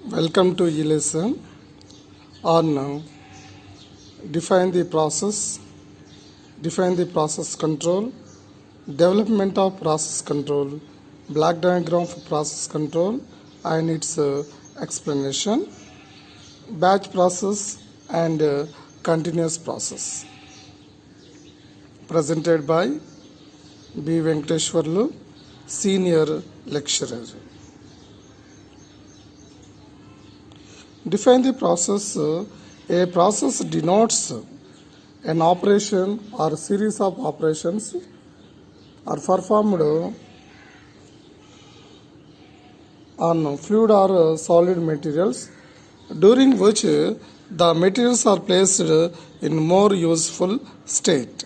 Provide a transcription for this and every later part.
Welcome to e-lesson on define the process control, development of process control, black diagram for process control and its explanation, batch process and continuous process. Presented by B. Venkateshwarlu, Senior Lecturer. Define the process. A process denotes an operation or series of operations are performed on fluid or solid materials during which the materials are placed in more useful state.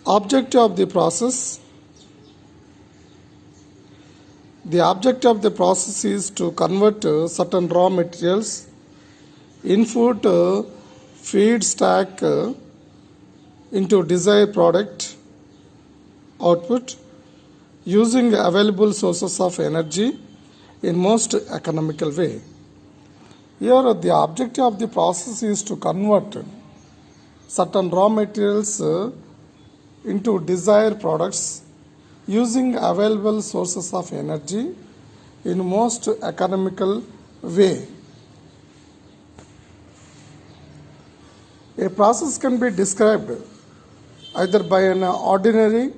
Objective of the process. The object of the process is to convert certain raw materials, input, feedstock into desired product output using available sources of energy in most economical way. Here the objective of the process is to convert certain raw materials into desired products using available sources of energy in most economical way. A process can be described either by an ordinary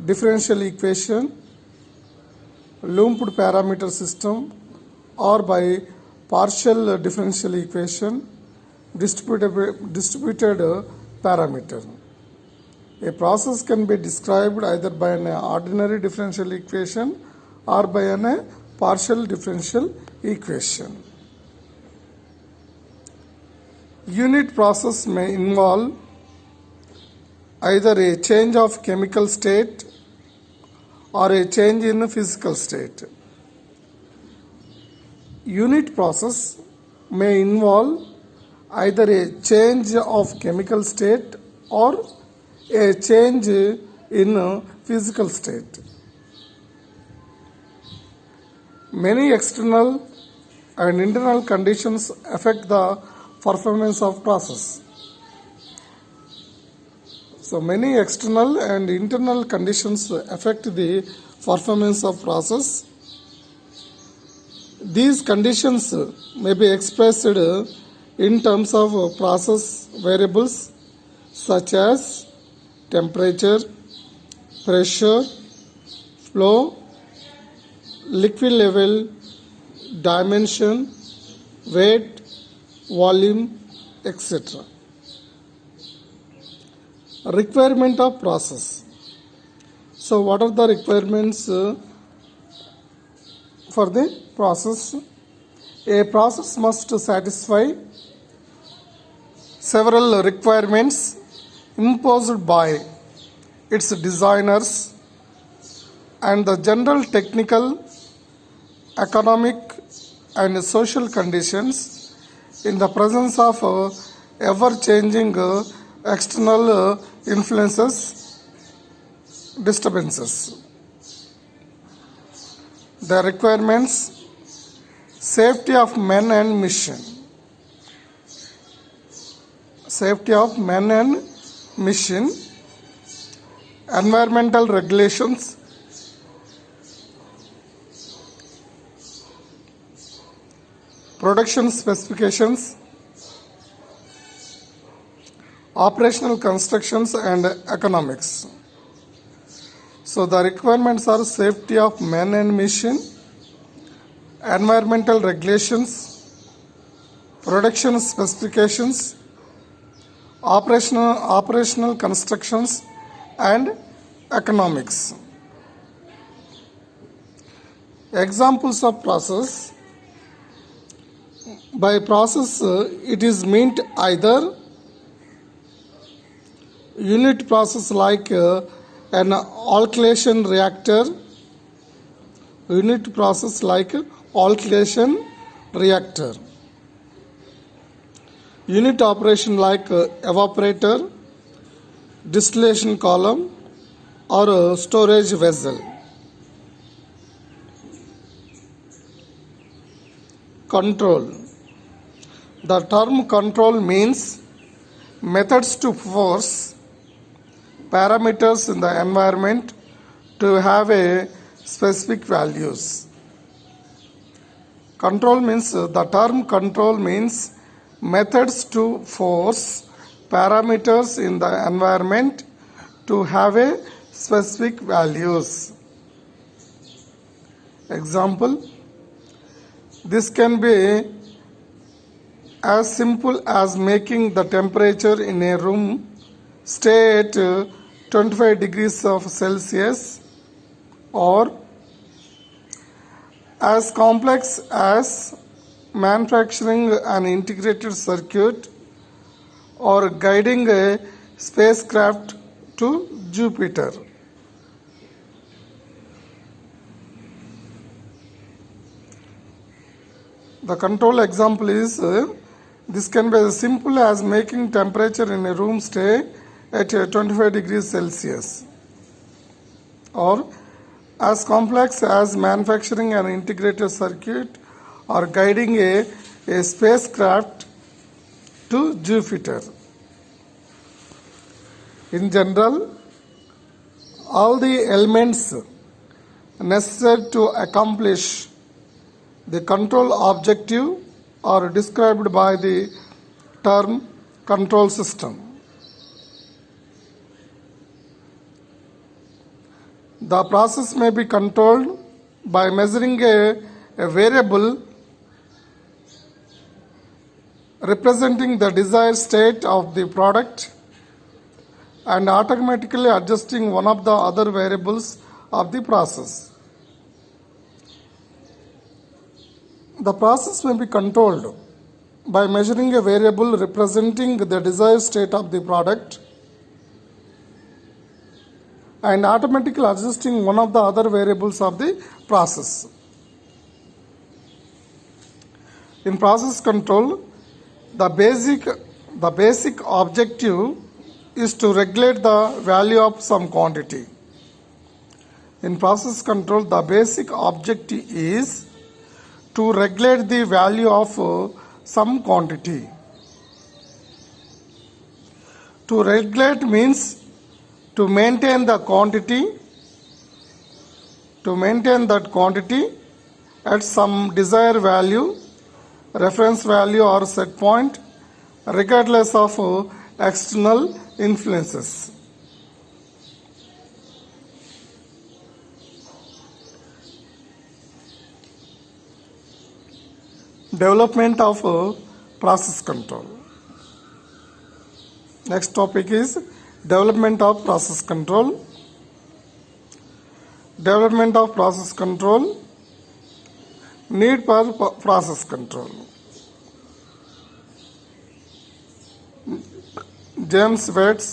differential equation, lumped parameter system, or by partial differential equation, distributed parameter. A process can be described either by an ordinary differential equation or by a partial differential equation. Unit process may involve either a change of chemical state or a change in physical state. Unit process may involve either a change of chemical state or a change in physical state. Many external and internal conditions affect the performance of process. So many external and internal conditions affect the performance of process. These conditions may be expressed in terms of process variables such as temperature, pressure, flow, liquid level, dimension, weight, volume, etc. Requirement of process. So what are the requirements for the process? A process must satisfy several requirements imposed by its designers and the general technical, economic and social conditions in the presence of ever-changing external influences, disturbances. The requirements: safety of men and mission. Safety of men and mission, environmental regulations, production specifications, operational constructions and economics. So the requirements are safety of men and mission, environmental regulations, production specifications, operational constructions and economics. Examples of process. By process it is meant either unit process like an alkylation reactor, unit process like alkylation reactor, unit operation like evaporator, distillation column or a storage vessel. Control. The term control means methods to force parameters in the environment to have a specific values. Control means the term control means methods to force parameters in the environment to have a specific values. Example, this can be as simple as making the temperature in a room stay at 25 degrees of Celsius, or as complex as manufacturing an integrated circuit or guiding a spacecraft to Jupiter. The control example is this can be as simple as making temperature in a room stay at 25 degrees Celsius, or as complex as manufacturing an integrated circuit or guiding a spacecraft to Jupiter. In general, all the elements necessary to accomplish the control objective are described by the term control system. The process may be controlled by measuring a variable representing the desired state of the product and automatically adjusting one of the other variables of the process. The process may be controlled by measuring a variable representing the desired state of the product and automatically adjusting one of the other variables of the process. In process control, the basic objective is to regulate the value of some quantity. In process control, the basic objective is to regulate the value of some quantity. To regulate means to maintain the quantity, at some desired value, reference value or set point, regardless of external influences. Development of process control. Next topic is development of process control. Development of process control. Need for process control. James Watt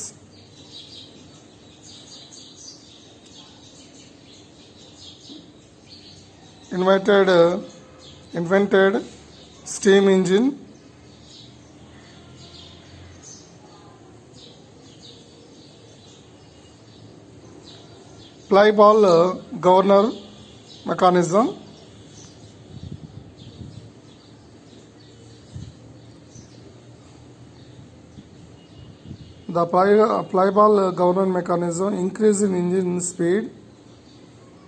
invented steam engine. Fly ball governor mechanism. The fly ball governor mechanism increase in engine speed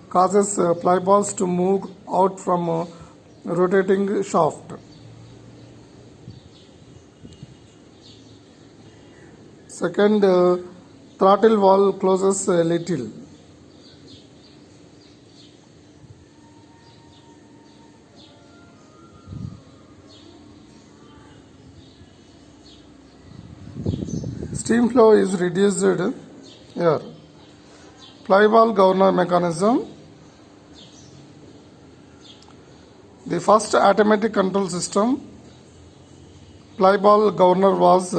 causes fly balls to move out from a rotating shaft. Second, throttle valve closes a little. Steam flow is reduced here. Fly ball governor mechanism. The first automatic control system, fly ball governor, was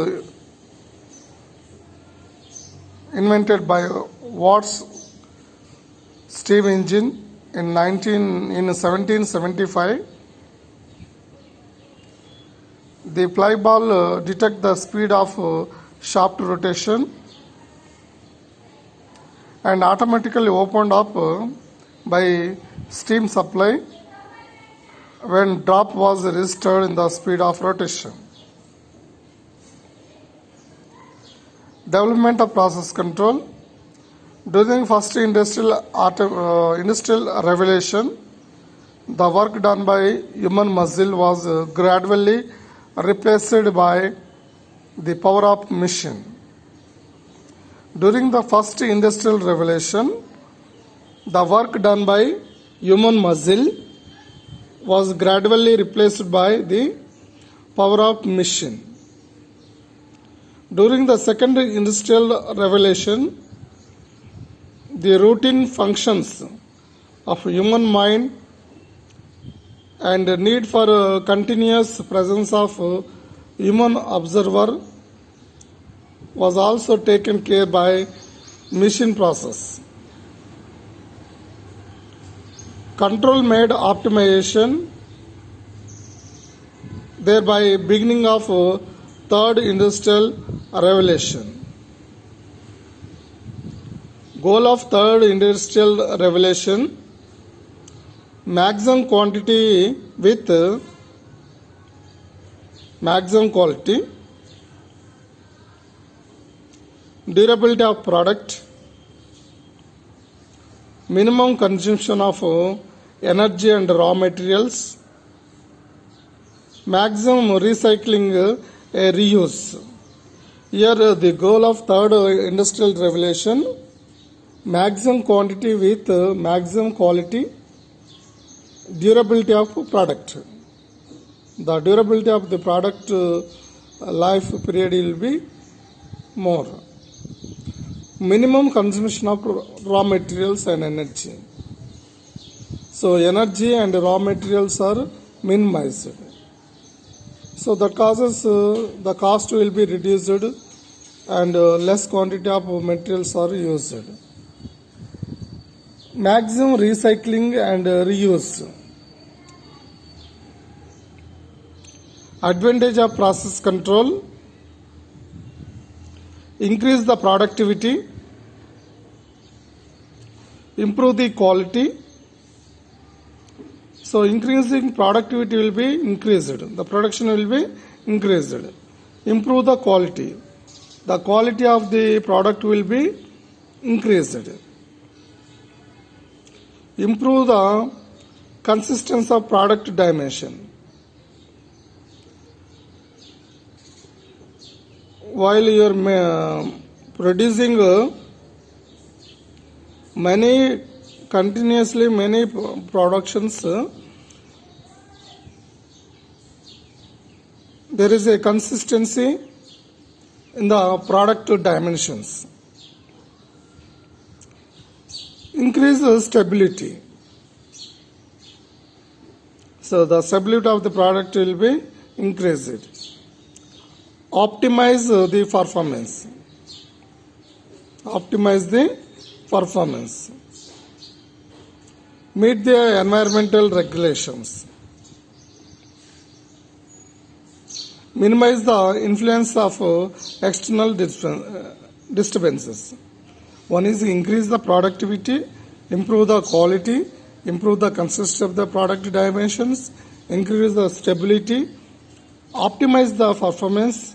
invented by Watt's steam engine in 1775. The fly ball detect the speed of shaft rotation and automatically opened up by steam supply when drop was registered in the speed of rotation. Development of process control. During first industrial revolution, the work done by human muscle was gradually replaced by the power of machine. During the first industrial revolution, the work done by human muscle was gradually replaced by the power of machine. During the second industrial revolution, the routine functions of human mind and need for continuous presence of human observer was also taken care by machine process. Control made optimization, thereby beginning of third industrial revolution. Goal of third industrial revolution: maximum quantity with maximum quality, durability of product, minimum consumption of energy and raw materials, maximum recycling reuse. Here the goal of third industrial revolution: maximum quantity with maximum quality, durability of product. The durability of the product life period will be more. Minimum consumption of raw materials and energy. So energy and raw materials are minimized. So that causes the cost will be reduced and less quantity of materials are used. Maximum recycling and reuse. Advantage of process control: increase the productivity, improve the quality. So increasing productivity will be increased, the production will be increased. Improve the quality of the product will be increased. Improve the consistency of product dimension. While you are producing many productions, there is a consistency in the product dimensions. Increase the stability. So the stability of the product will be increased. Optimize the performance. Optimize the performance. Meet the environmental regulations. Minimize the influence of external disturbances. One is increase the productivity, improve the quality, improve the consistency of the product dimensions, increase the stability, optimize the performance,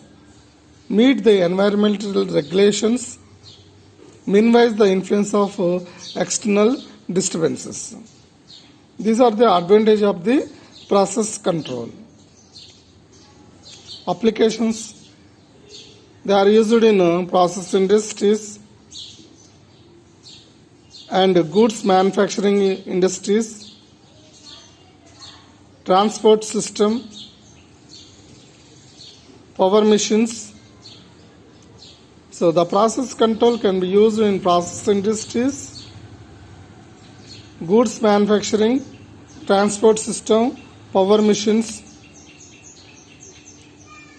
meet the environmental regulations, minimize the influence of external disturbances. These are the advantages of the process control. Applications: they are used in process industries and goods manufacturing industries, transport system, power machines. So the process control can be used in process industries, goods manufacturing, transport system, power machines.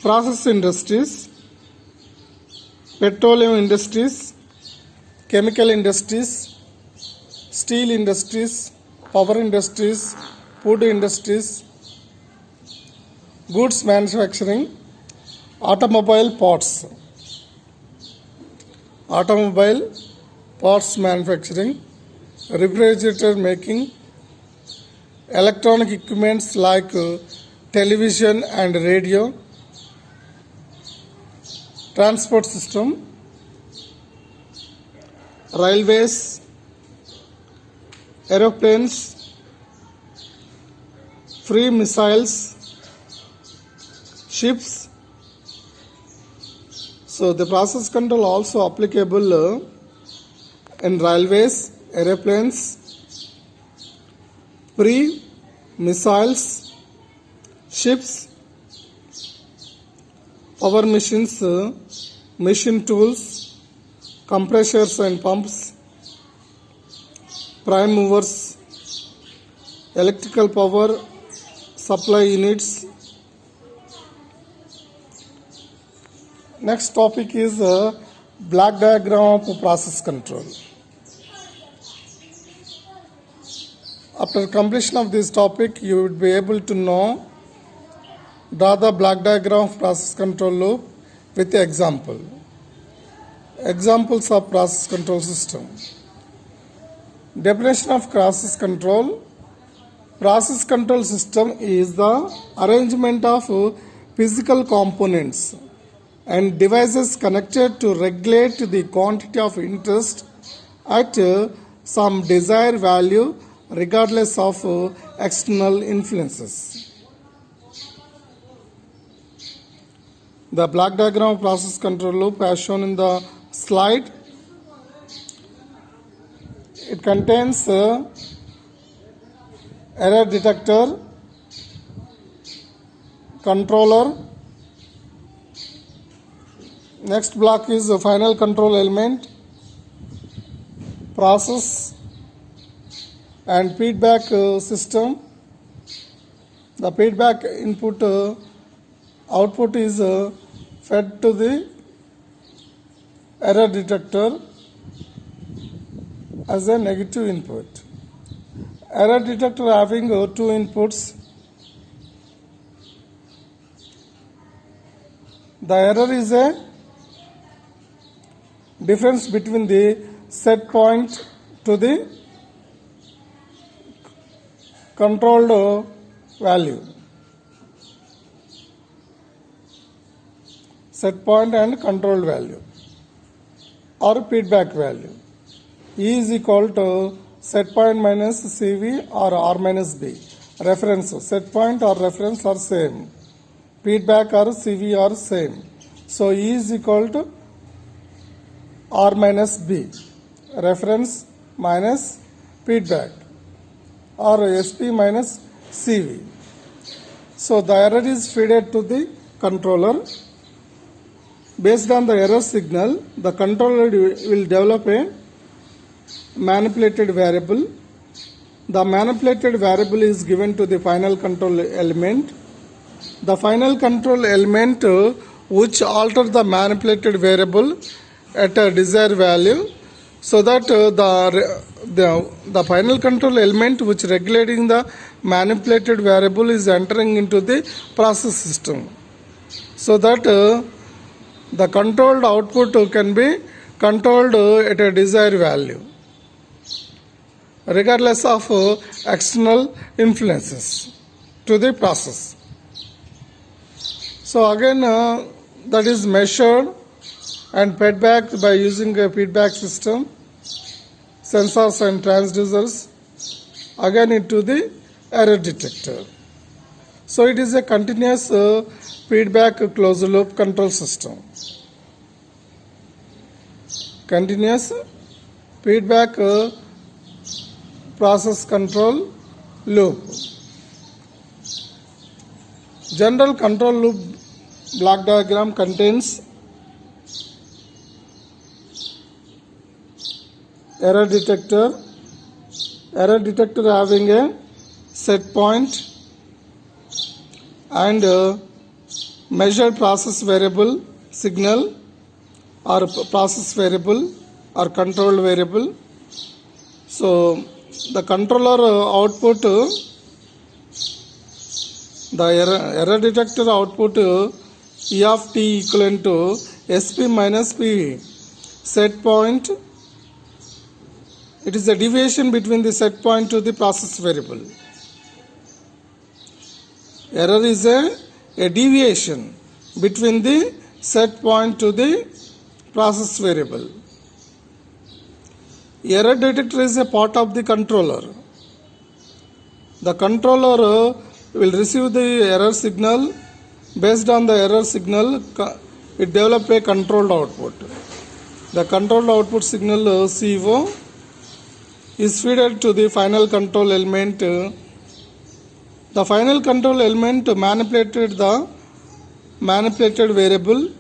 Process industries: petroleum industries, chemical industries, steel industries, power industries, food industries. Goods manufacturing: automobile parts, manufacturing, refrigerator making, electronic equipments like television and radio, transport system, railways, aeroplanes, free missiles, ships. So the process control also applicable in railways, aeroplanes, free missiles, ships, power machines, machine tools, compressors and pumps, prime movers, electrical power supply units. Next topic is black diagram of process control. After completion of this topic, you would be able to know, draw the black diagram of process control loop with the example. Examples of process control system. Definition of process control. Process control system is the arrangement of physical components and devices connected to regulate the quantity of interest at some desired value regardless of external influences. The black diagram of process control loop as shown in the slide. It contains error detector, controller. Next block is the final control element, process and feedback system. The feedback input output is fed to the error detector as a negative input. Error detector having two inputs. The error is a difference between the set point to the controlled value. Set point and controlled value or feedback value. E is equal to set point minus CV or R minus B. Reference, set point or reference are same. Feedback or CV are same. So E is equal to R minus B. Reference minus feedback or SP minus CV. So the error is fed to the controller. Based on the error signal, the controller will develop a manipulated variable. The manipulated variable is given to the final control element. The final control element which alter the manipulated variable at a desired value, so that the final control element which regulating the manipulated variable is entering into the process system, so that the controlled output can be controlled at a desired value regardless of external influences to the process. So again that is measured and fed back by using a feedback system, sensors and transducers, again into the error detector. So it is a continuous feedback closed loop control system. Continuous feedback process control loop. General control loop block diagram contains error detector having a set point and measured process variable signal or process variable or controlled variable. So the controller output, the error detector output E of t equivalent to SP minus PV. Set point, it is the deviation between the set point to the process variable. Error is a deviation between the set point to the process variable. Error detector is a part of the controller. The controller will receive the error signal. Based on the error signal, it develops a controlled output. The controlled output signal CO is fed to the final control element. The final control element manipulated variable,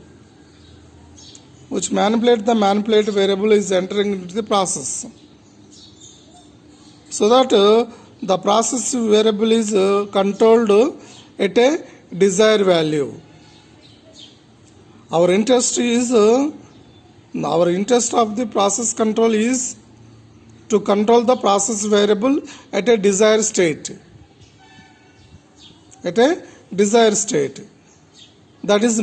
which manipulated variable is entering into the process, so that the process variable is controlled at a desired value. Our interest of the process control is to control the process variable at a desired state. At a desired state. That is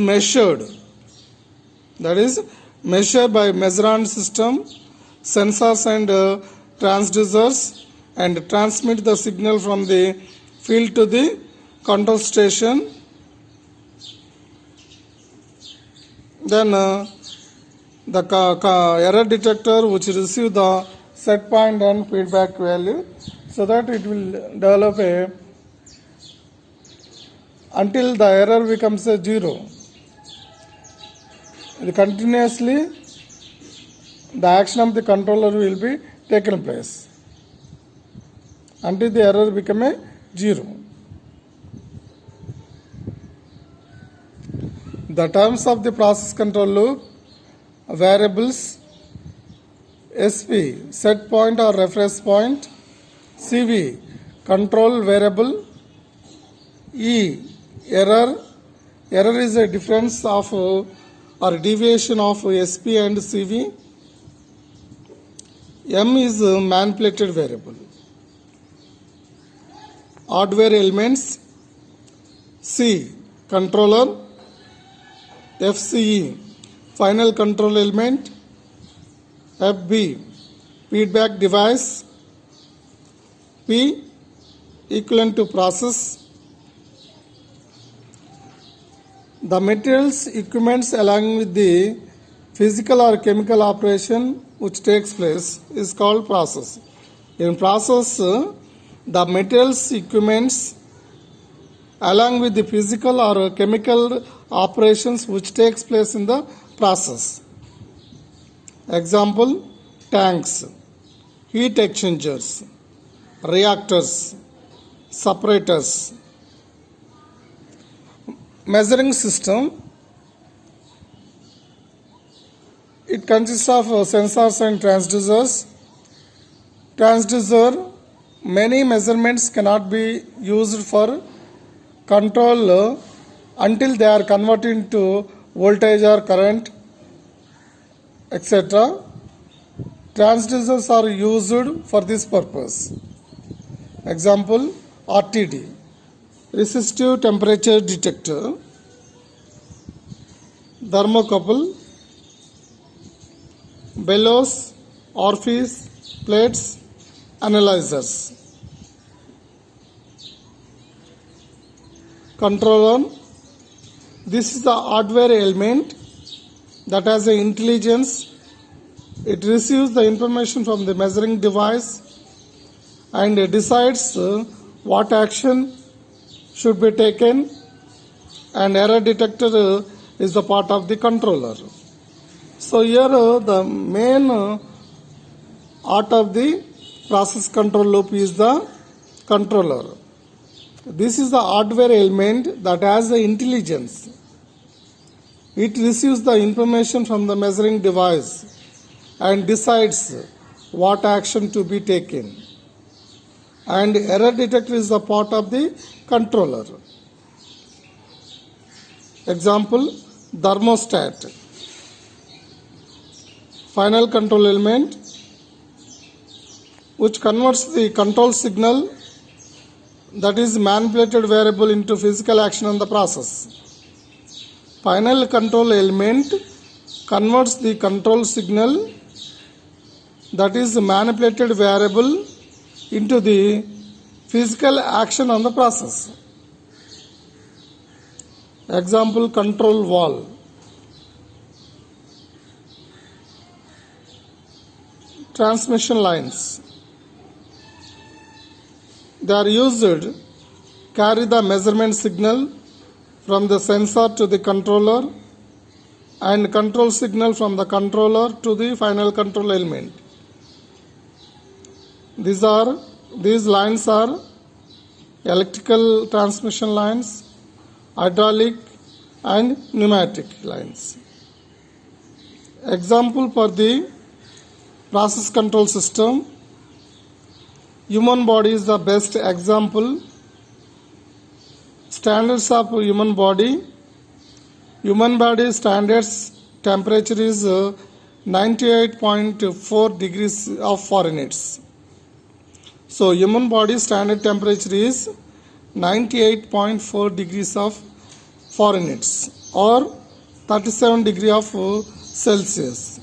measured by measurement system, sensors and transducers, and transmit the signal from the field to the control station. Then the error detector which receive the set point and feedback value, so that it will develop until the error becomes a 0. Continuously the action of the controller will be taken place until the error become a 0. The terms of the process control loop: variables, SP set point or reference point, CV control variable, E error is a difference of or deviation of SP and CV. M is manipulated variable. Hardware elements: C controller, FCE final control element, FB feedback device, P equivalent to process. The materials, equipments along with the physical or chemical operation which takes place is called process. In process, the materials, equipments along with the physical or chemical operations which takes place in the process. Example: tanks, heat exchangers, reactors, separators. Measuring system, it consists of sensors and transducers. Transducer, many measurements cannot be used for control until they are converted into voltage or current, etc. Transducers are used for this purpose. Example: RTD, resistive temperature detector, thermocouple, bellows, orifice, plates, analyzers. Controller, this is the hardware element that has an intelligence. It receives the information from the measuring device and decides what action should be taken, and error detector is the part of the controller. So here the main art of the process control loop is the controller. This is the hardware element that has the intelligence. It receives the information from the measuring device and decides what action to be taken. And error detector is a part of the controller. Example: thermostat, final control element which converts the control signal, that is manipulated variable, into physical action on the process. Final control element converts the control signal, that is manipulated variable, into the physical action on the process. Example, control valve. Transmission lines. They are used to carry the measurement signal from the sensor to the controller and control signal from the controller to the final control element. These lines are electrical transmission lines, hydraulic and pneumatic lines. Example for the process control system. Human body is the best example. Standards of human body. Human body standards temperature is 98.4 degrees of Fahrenheit. So human body standard temperature is 98.4 degrees of Fahrenheit or 37 degree of Celsius.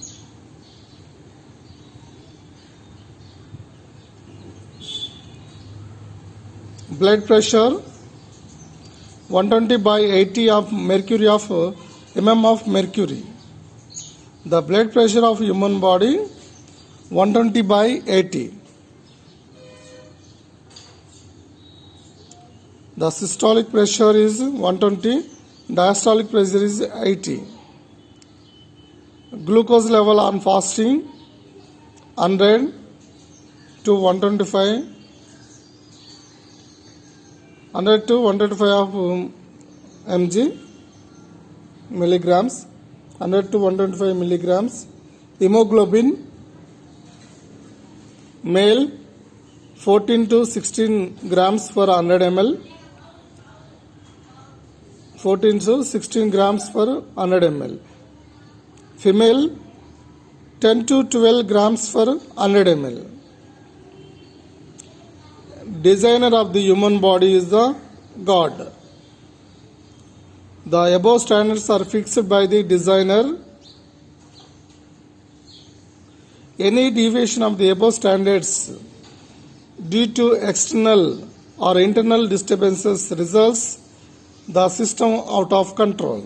Blood pressure 120 by 80 of mercury of mm of mercury. The blood pressure of human body 120 by 80. The systolic pressure is 120, diastolic pressure is 80. Glucose level on fasting 100 to 125. 100 to 125 of mg milligrams, 100 to 125 milligrams. Hemoglobin male 14 to 16 grams for 100 ml, 14 to 16 grams for 100 ml. Female 10 to 12 grams for 100 ml. Designer of the human body is the God. The above standards are fixed by the designer. Any deviation of the above standards due to external or internal disturbances results the system out of control.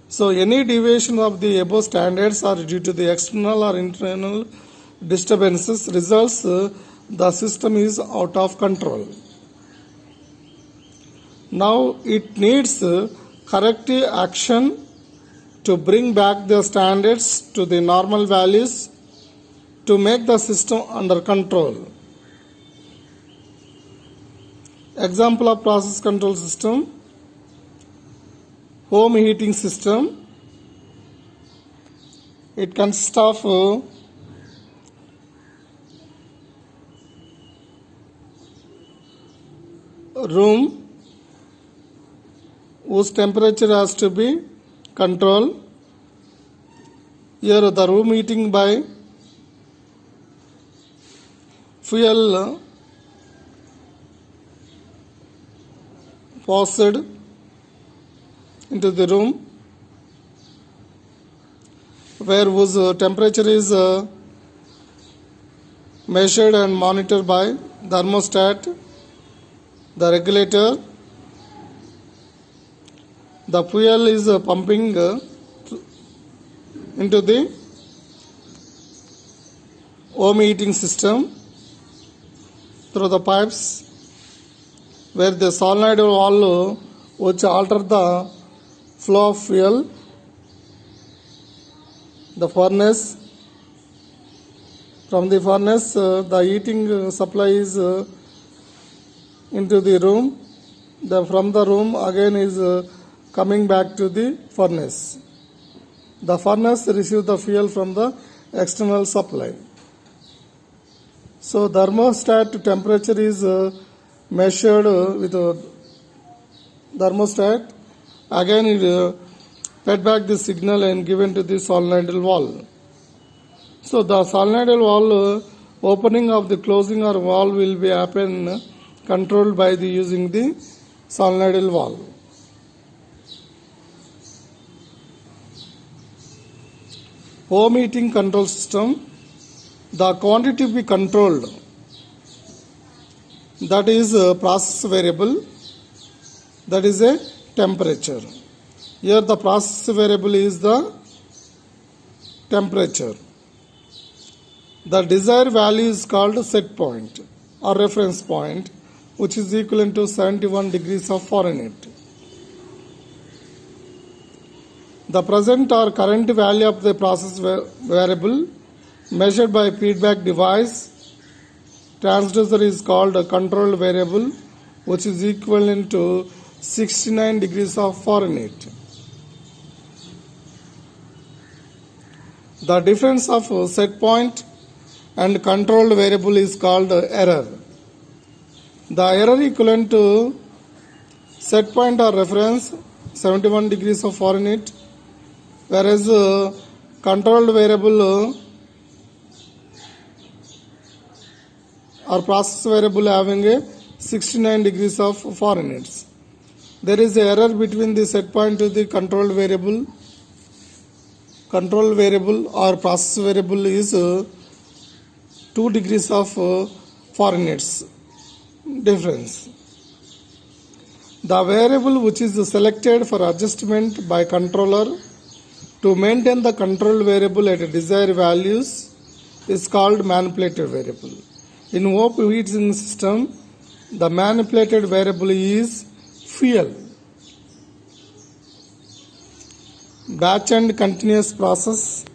So any deviation of the above standards are due to the external or internal disturbances results the system is out of control. Now it needs corrective action to bring back the standards to the normal values to make the system under control. Example of process control system. Home heating system. It consists of room whose temperature has to be controlled. Here the room heating by fuel forced into the room where whose temperature is measured and monitored by thermostat, the regulator. The fuel is pumping into the home heating system through the pipes where the solenoid valve which alter the flow of fuel. The furnace, from the furnace the heating supply is into the room. From the room again is coming back to the furnace. The furnace receives the fuel from the external supply. So thermostat temperature is measured with thermostat. Again it fed back the signal and given to the solenoidal valve. So the solenoidal valve opening of the closing or valve will be happen controlled by the using the solenoidal valve. Home heating control system. The quantity to be controlled, that is process variable. that is a temperature. Here the process variable is the temperature. The desired value is called set point or reference point, which is equivalent to 71 degrees of Fahrenheit. The present or current value of the process variable measured by feedback device transducer is called a control variable, which is equivalent to 69 degrees of Fahrenheit. The difference of set point and controlled variable is called error. The error equivalent to set point or reference 71 degrees of Fahrenheit, whereas controlled variable or process variable having a 69 degrees of Fahrenheit. There is an error between the set point to the controlled variable. Control variable or process variable is 2 degrees of Fahrenheit difference. The variable which is selected for adjustment by controller to maintain the control variable at desired values is called manipulated variable. In open heating system, the manipulated variable is fuel. Batch and continuous process.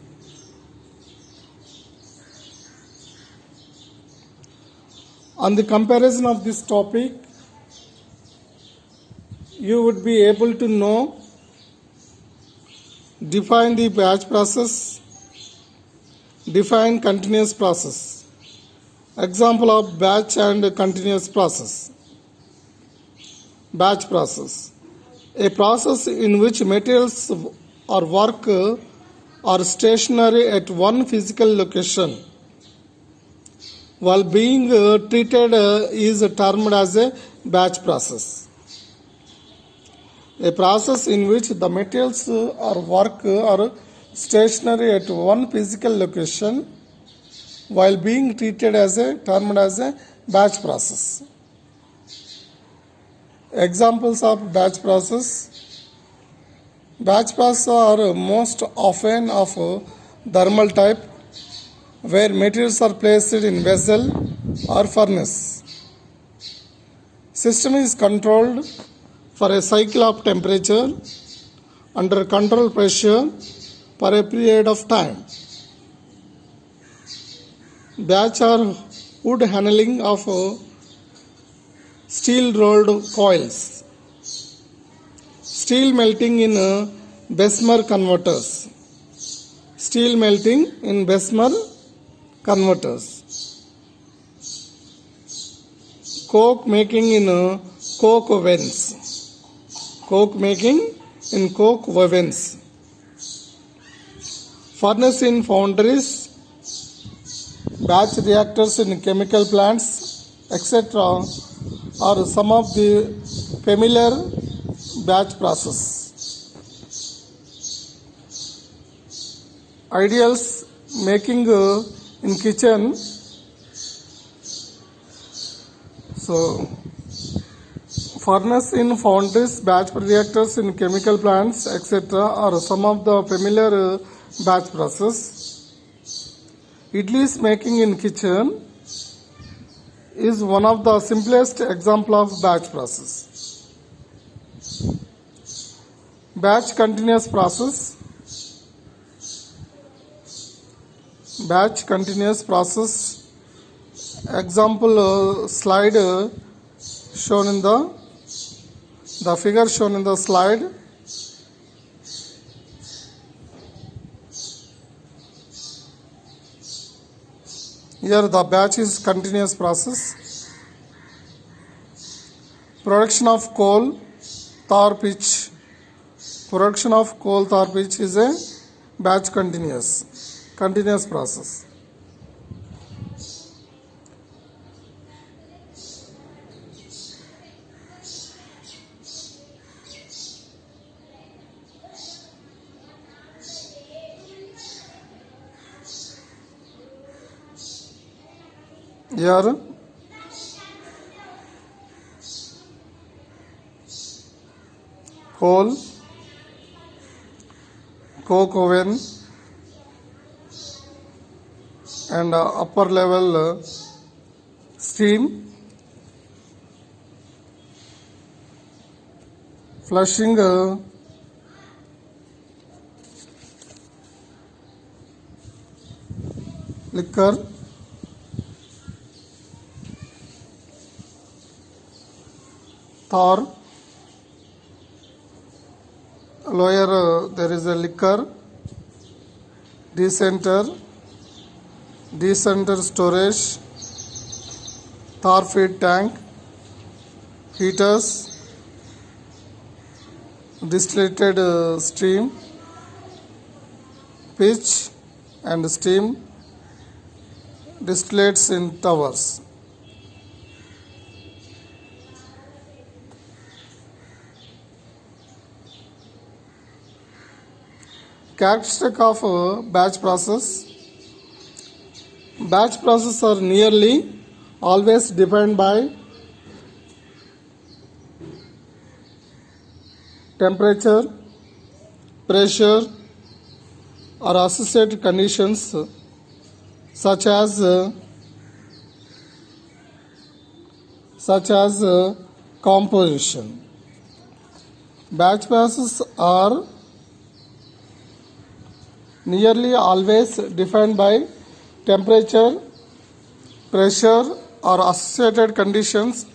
On the comparison of this topic, you would be able to know, define the batch process, define continuous process. Example of batch and continuous process. Batch process. A process in which materials or work are stationary at one physical location while being treated is termed as a batch process. A process in which the materials or work are stationary at one physical location while being treated as a termed as a batch process. Examples of batch process. Batch process are most often of thermal type, where materials are placed in vessel or furnace. System is controlled for a cycle of temperature under control pressure for a period of time. Batch are wood handling of steel rolled coils. Steel melting in Bessemer converters. Steel melting in Bessemer converters. Coke making in coke ovens. Coke making in coke ovens. Furnace in foundries. Batch reactors in chemical plants, etc. are some of the familiar batch process. Ideals making in kitchen. So, furnace in foundries, batch reactors in chemical plants, etc. are some of the familiar batch process. Idlis making in kitchen is one of the simplest example of batch process. Batch continuous process. Batch continuous process. Example slide shown in the figure shown in the slide. Here the batch is continuous process. Production of coal, tar pitch. Production of coal, tar pitch is a batch continuous process. Here coal, coke oven, and upper level steam, flushing liquor, Thor, lower there is a liquor, decenter storage, Thor feed tank, heaters, distillated stream, pitch and steam, distillates in towers. Characteristic of batch process. Batch process are nearly always defined by temperature, pressure or associated conditions such as composition. Batch processes are nearly always defined by temperature, pressure or associated conditions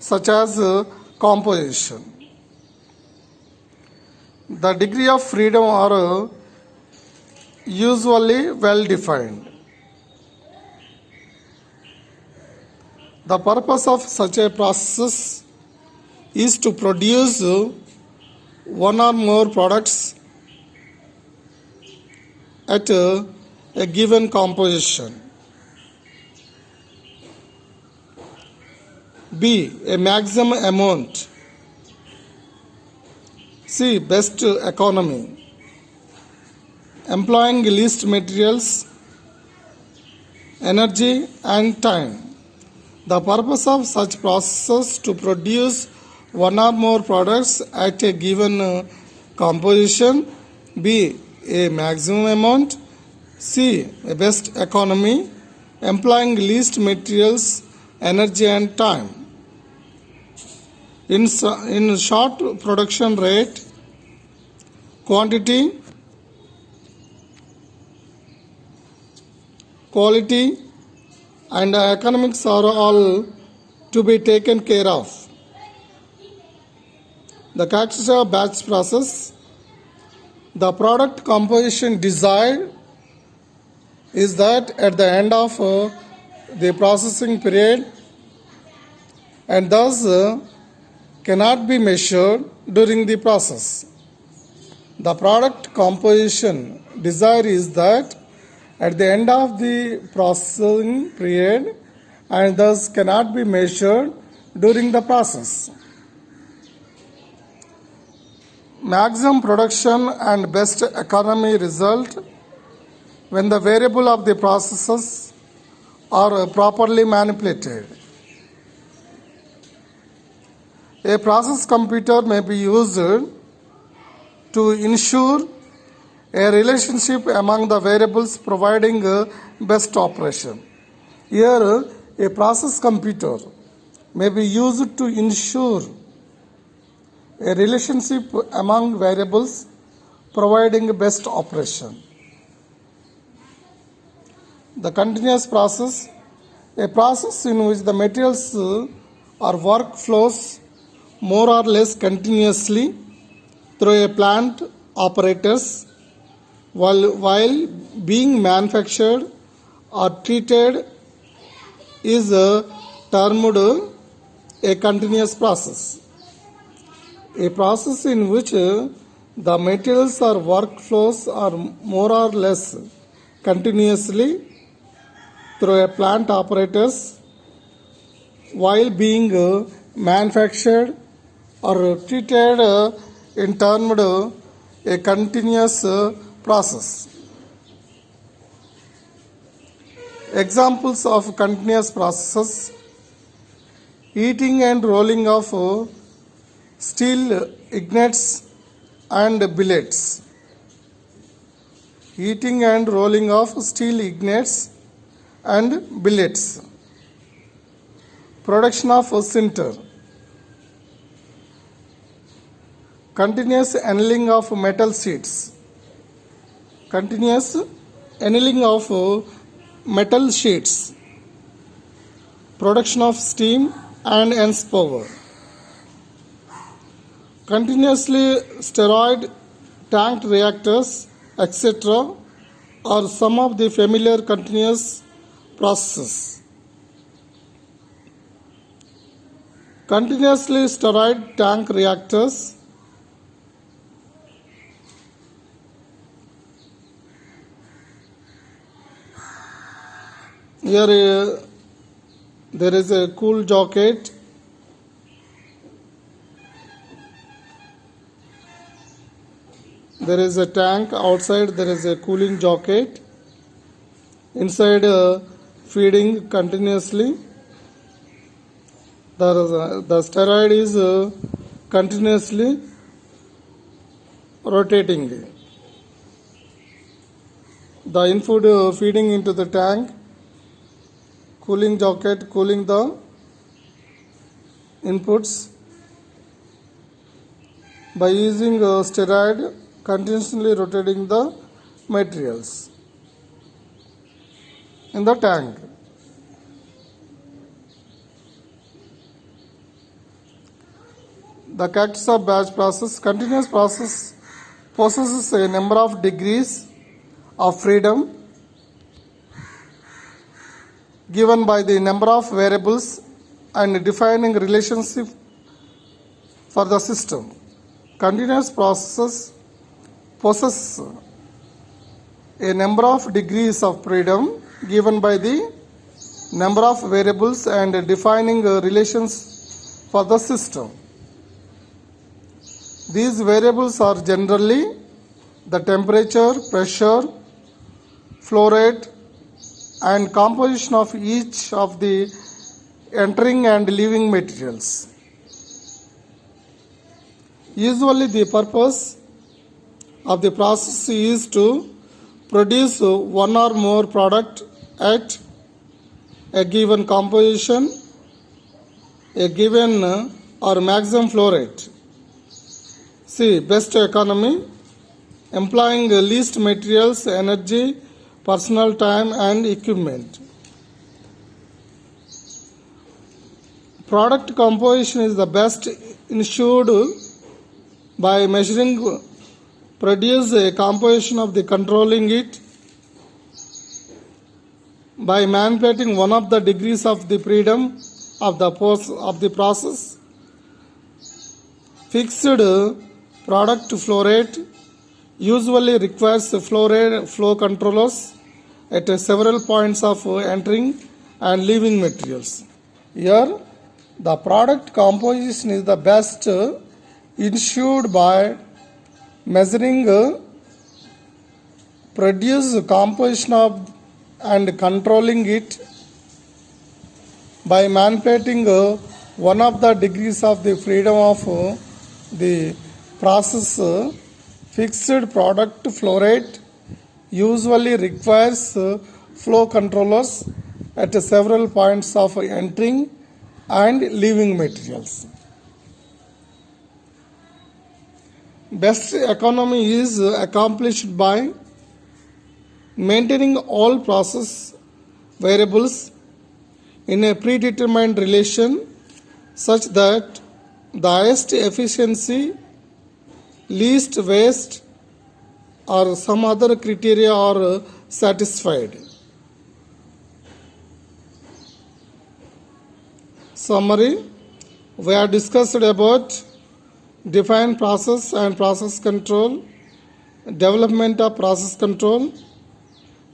such as composition. The degree of freedom are usually well defined. The purpose of such a process is to produce one or more products at a given composition. B. A maximum amount. C. Best economy. Employing least materials, energy and time. The purpose of such processes to produce one or more products at a given composition. B. A maximum amount. C. A best economy. Employing least materials, energy and time. In short, production rate, quantity, quality and economics are all to be taken care of. The characteristics of batch process. The product composition desired is that at the end of the processing period and thus cannot be measured during the process. The product composition desire is that at the end of the processing period and thus cannot be measured during the process. Maximum production and best economy result when the variable of the processes are properly manipulated. A process computer may be used to ensure a relationship among the variables providing best operation. Here, a process computer may be used to ensure a relationship among variables providing best operation. The continuous process, a process in which the materials or work flows more or less continuously through a plant apparatus while being manufactured or treated is termed a continuous process. A process in which the materials or work flows are more or less continuously through a plant apparatus while being manufactured or treated in termed a continuous process. Examples of continuous processes: heating and rolling of steel ingots and billets, heating and rolling of steel ingots and billets, production of sinter, continuous annealing of metal sheets, continuous annealing of metal sheets, production of steam and hence power, continuously steroid tanked reactors, etc. are some of the familiar continuous processes. Continuously steroid tank reactors here there is a cool jacket. There is a tank outside, there is a cooling jacket. Inside feeding continuously. The steroid is continuously rotating. The input feeding into the tank, cooling jacket cooling the inputs by using steroid continuously rotating the materials in the tank. The characters of batch process. Continuous process possesses a number of degrees of freedom given by the number of variables and defining relationship for the system. Continuous processes possess a number of degrees of freedom given by the number of variables and defining relations for the system. These variables are generally the temperature, pressure, flow rate, and composition of each of the entering and leaving materials. Usually the purpose of the process is to produce one or more product at a given composition, a given or maximum flow rate. C. Best economy, employing the least materials, energy, personal time and equipment. Product composition is the best ensured by measuring produce a composition of the controlling it by manipulating one of the degrees of the freedom of the process. Fixed product flow rate usually requires flow controllers at several points of entering and leaving materials. Here, the product composition is the best ensured by measuring produce composition of and controlling it by manipulating one of the degrees of the freedom of the process. Fixed product flow rate usually requires flow controllers at several points of entering and leaving materials. Best economy is accomplished by maintaining all process variables in a predetermined relation such that the highest efficiency, least waste or some other criteria are satisfied. Summary: we have discussed about define process and process control, development of process control,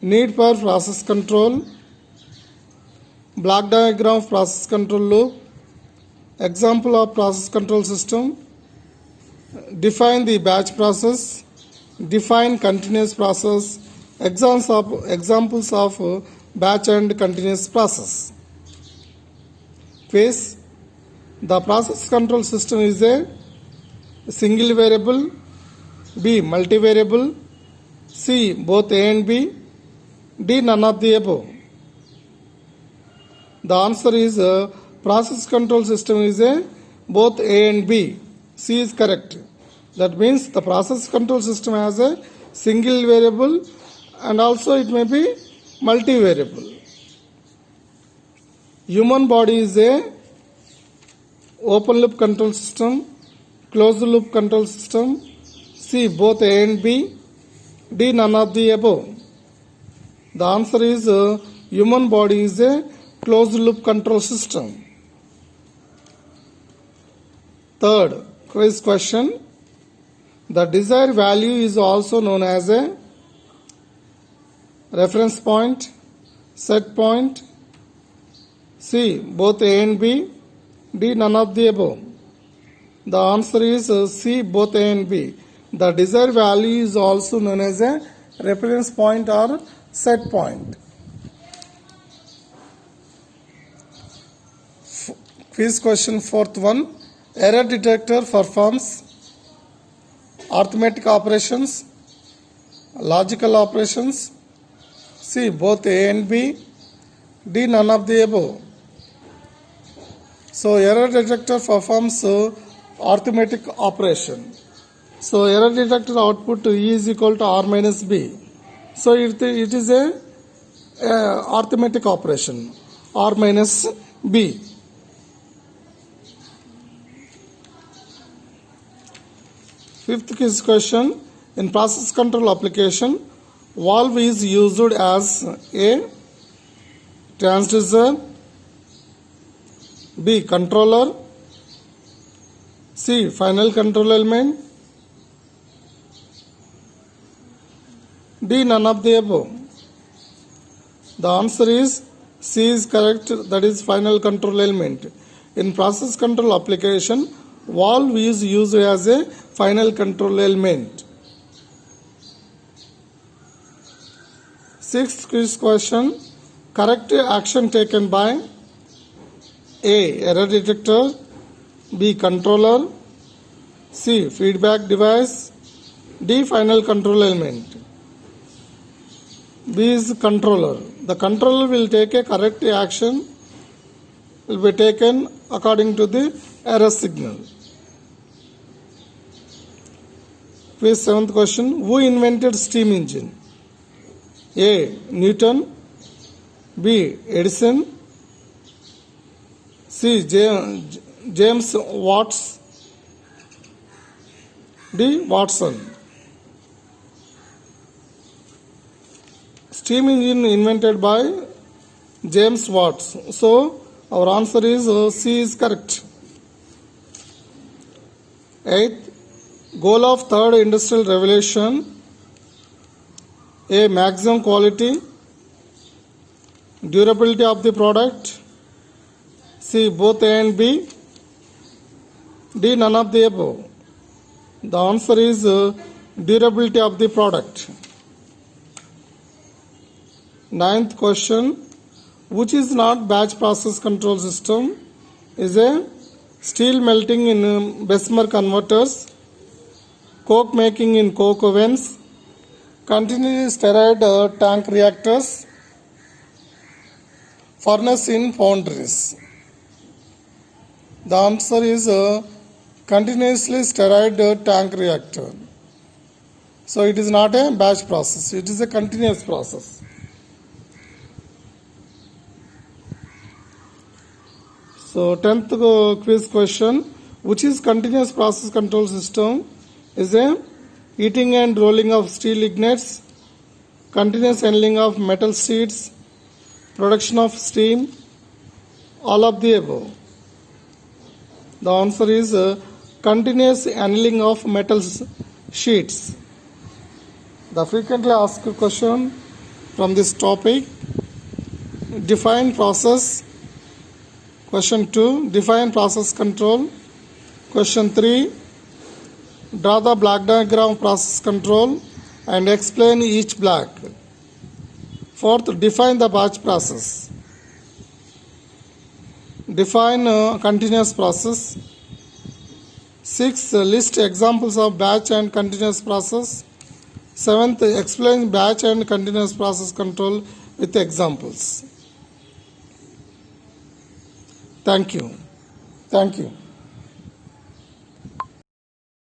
need for process control, block diagram of process control loop, example of process control system, define the batch process, define continuous process, examples of batch and continuous process. Phase: the process control system is a single variable B. Multivariable. C. Both A and B. D. None of the above. The answer is process control system is a both A and B. C is correct. That means the process control system has a single variable and also it may be multivariable. Human body is a open loop control system, closed loop control system. C. Both A and B. D. None of the above. The answer is human body is a closed loop control system. Third quiz question. The desired value is also known as a reference point, set point. C. Both A and B. D. None of the above. The answer is C. Both A and B. The desired value is also known as a reference point or set point. Quiz question fourth one. Error detector performs arithmetic operations, logical operations. C. Both A and B. D. None of the above. So error detector performs arithmetic operation. So error detector output E is equal to R minus B. So it is a arithmetic operation, R minus B. Fifth quiz question. In process control application, valve is used as A. Transducer. B. Controller. C. Final control element. D. None of the above. The answer is C is correct, that is final control element. In process control application, valve is used as a final control element. Sixth quiz question. Corrective action taken by A. Error detector. B. Controller. C. Feedback device. D. Final control element. B is controller. The controller will take a corrective action, will be taken according to the error signal. Quiz seventh question. Who invented steam engine? A. Newton. B. Edison. C. James Watts. D. Watson. Steam engine invented by James Watts. So our answer is C is correct. Eighth, goal of third industrial revolution. A. Maximum quality. Durability of the product. C. Both A and B. D. None of the above. The answer is durability of the product. Ninth question. Which is not batch process control system? Is a steel melting in Bessemer converters, coke making in coke ovens, continuous steroid tank reactors, furnace in foundries. The answer is continuously steroid tank reactor. So it is not a batch process, it is a continuous process. So 10th quiz question. Which is continuous process control system? Is a heating and rolling of steel lignets, continuous handling of metal sheets, production of steam, all of the above. The answer is continuous handling of metal sheets. The frequently asked question from this topic. Define process. Question 2. Define process control. Question 3. Draw the block diagram of process control and explain each block. Fourth, define the batch process. Define continuous process. 6th, list examples of batch and continuous process. 7th, explain batch and continuous process control with examples. Thank you. Thank you.